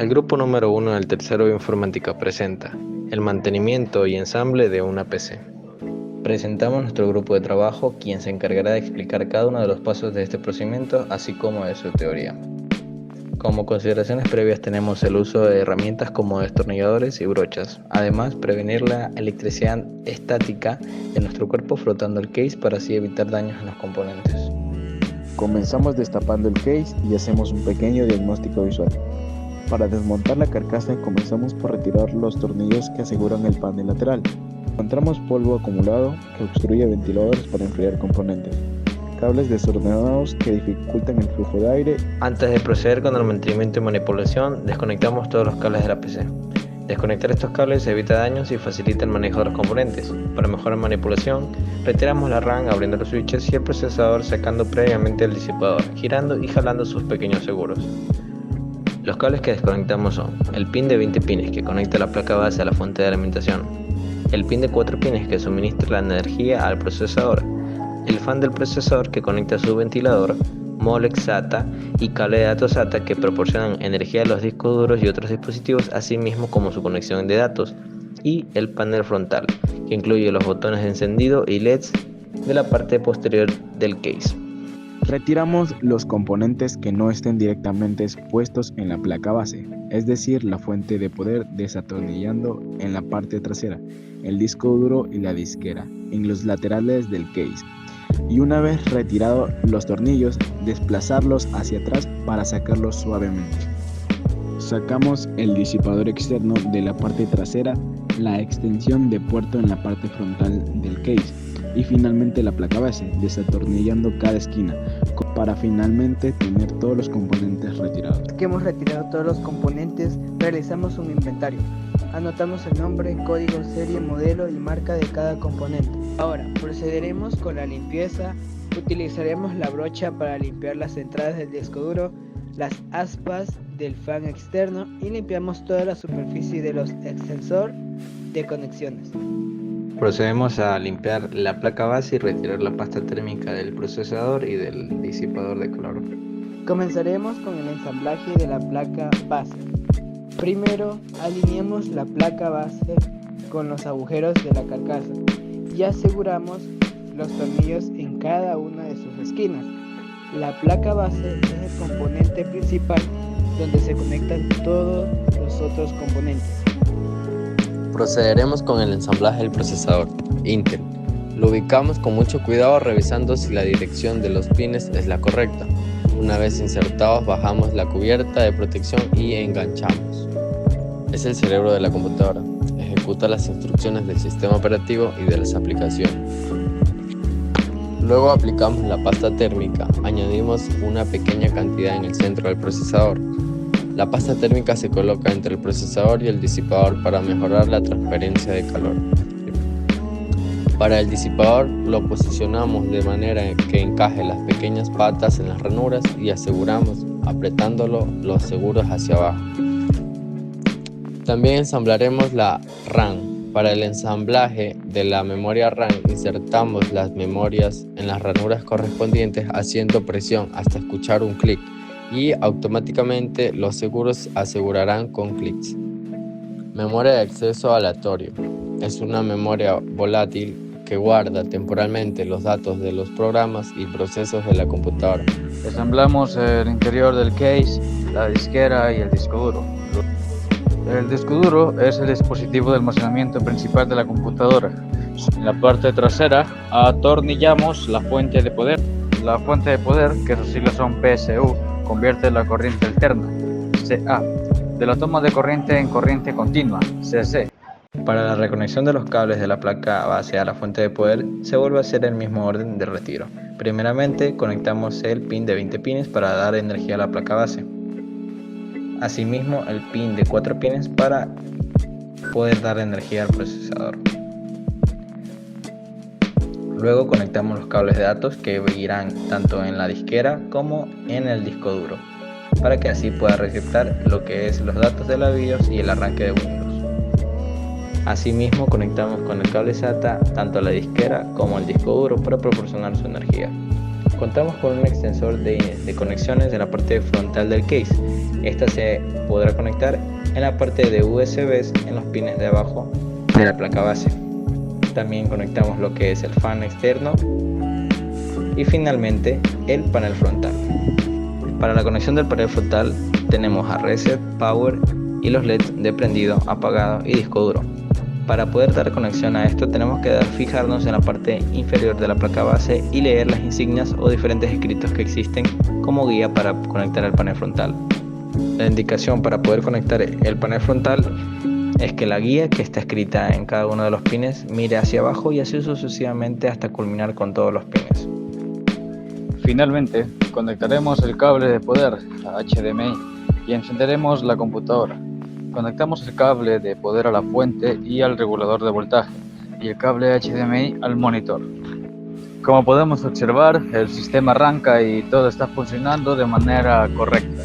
El grupo número 1 del tercero de informática presenta el mantenimiento y ensamble de una PC. Presentamos nuestro grupo de trabajo, quien se encargará de explicar cada uno de los pasos de este procedimiento, así como de su teoría. Como consideraciones previas tenemos el uso de herramientas como destornilladores y brochas. Además, prevenir la electricidad estática de nuestro cuerpo frotando el case para así evitar daños en los componentes. Comenzamos destapando el case y hacemos un pequeño diagnóstico visual. Para desmontar la carcasa comenzamos por retirar los tornillos que aseguran el panel lateral. Encontramos polvo acumulado que obstruye ventiladores para enfriar componentes, cables desordenados que dificultan el flujo de aire. Antes de proceder con el mantenimiento y manipulación, desconectamos todos los cables de la PC. Desconectar estos cables evita daños y facilita el manejo de los componentes. Para mejorar manipulación, retiramos la RAM abriendo los switches y el procesador sacando previamente el disipador, girando y jalando sus pequeños seguros. Los cables que desconectamos son el pin de 20 pines que conecta la placa base a la fuente de alimentación, el pin de 4 pines que suministra la energía al procesador, el fan del procesador que conecta su ventilador, Molex SATA y cable de datos SATA que proporcionan energía a los discos duros y otros dispositivos, así mismo como su conexión de datos, y el panel frontal, que incluye los botones de encendido y LEDs de la parte posterior del case. Retiramos los componentes que no estén directamente expuestos en la placa base, es decir, la fuente de poder, desatornillando en la parte trasera, el disco duro y la disquera, en los laterales del case. Y una vez retirados los tornillos, desplazarlos hacia atrás para sacarlos suavemente. Sacamos el disipador externo de la parte trasera, la extensión de puerto en la parte frontal del case y finalmente la placa base, desatornillando cada esquina para finalmente tener todos los componentes retirados. Que hemos retirado todos los componentes, realizamos un inventario. Anotamos el nombre, código, serie, modelo y marca de cada componente. Ahora procederemos con la limpieza. Utilizaremos la brocha para limpiar las entradas del disco duro, las aspas del fan externo y limpiamos toda la superficie de los extensor de conexiones. Procedemos a limpiar la placa base y retirar la pasta térmica del procesador y del disipador de calor. Comenzaremos con el ensamblaje de la placa base. Primero, alineamos la placa base con los agujeros de la carcasa y aseguramos los tornillos en cada una de sus esquinas. La placa base es el componente principal donde se conectan todos los otros componentes. Procederemos con el ensamblaje del procesador Intel. Lo ubicamos con mucho cuidado revisando si la dirección de los pines es la correcta. Una vez insertados, bajamos la cubierta de protección y enganchamos. Es el cerebro de la computadora. Ejecuta las instrucciones del sistema operativo y de las aplicaciones. Luego aplicamos la pasta térmica. Añadimos una pequeña cantidad en el centro del procesador. La pasta térmica se coloca entre el procesador y el disipador para mejorar la transferencia de calor. Para el disipador lo posicionamos de manera que encaje las pequeñas patas en las ranuras y aseguramos apretándolo los seguros hacia abajo. También ensamblaremos la RAM. Para el ensamblaje de la memoria RAM insertamos las memorias en las ranuras correspondientes haciendo presión hasta escuchar un clic y automáticamente los seguros asegurarán con clics. Memoria de acceso aleatorio. Es una memoria volátil que guarda temporalmente los datos de los programas y procesos de la computadora. Ensamblamos el interior del case, la disquera y el disco duro. El disco duro es el dispositivo de almacenamiento principal de la computadora. En la parte trasera atornillamos la fuente de poder. La fuente de poder, que sus siglas son PSU, convierte la corriente alterna, CA, de la toma de corriente en corriente continua, CC. Para la reconexión de los cables de la placa base a la fuente de poder, se vuelve a hacer el mismo orden de retiro. Primeramente, conectamos el pin de 20 pines para dar energía a la placa base. Asimismo, el pin de 4 pines para poder dar energía al procesador. Luego conectamos los cables de datos que irán tanto en la disquera como en el disco duro, para que así pueda receptar lo que es los datos de la BIOS y el arranque de Windows. Asimismo, conectamos con el cable SATA tanto la disquera como el disco duro para proporcionar su energía. Contamos con un extensor de conexiones en la parte frontal del case. Esta se podrá conectar en la parte de USBs en los pines de abajo de la placa base. También conectamos lo que es el fan externo y finalmente el panel frontal. Para la conexión del panel frontal tenemos a reset, power y los LEDs de prendido, apagado y disco duro. Para poder dar conexión a esto tenemos que fijarnos en la parte inferior de la placa base y leer las insignias o diferentes escritos que existen como guía para conectar el panel frontal. La indicación para poder conectar el panel frontal es que la guía que está escrita en cada uno de los pines mire hacia abajo y así sucesivamente hasta culminar con todos los pines. Finalmente, conectaremos el cable de poder a HDMI y encenderemos la computadora. Conectamos el cable de poder a la fuente y al regulador de voltaje y el cable HDMI al monitor. Como podemos observar, el sistema arranca y todo está funcionando de manera correcta.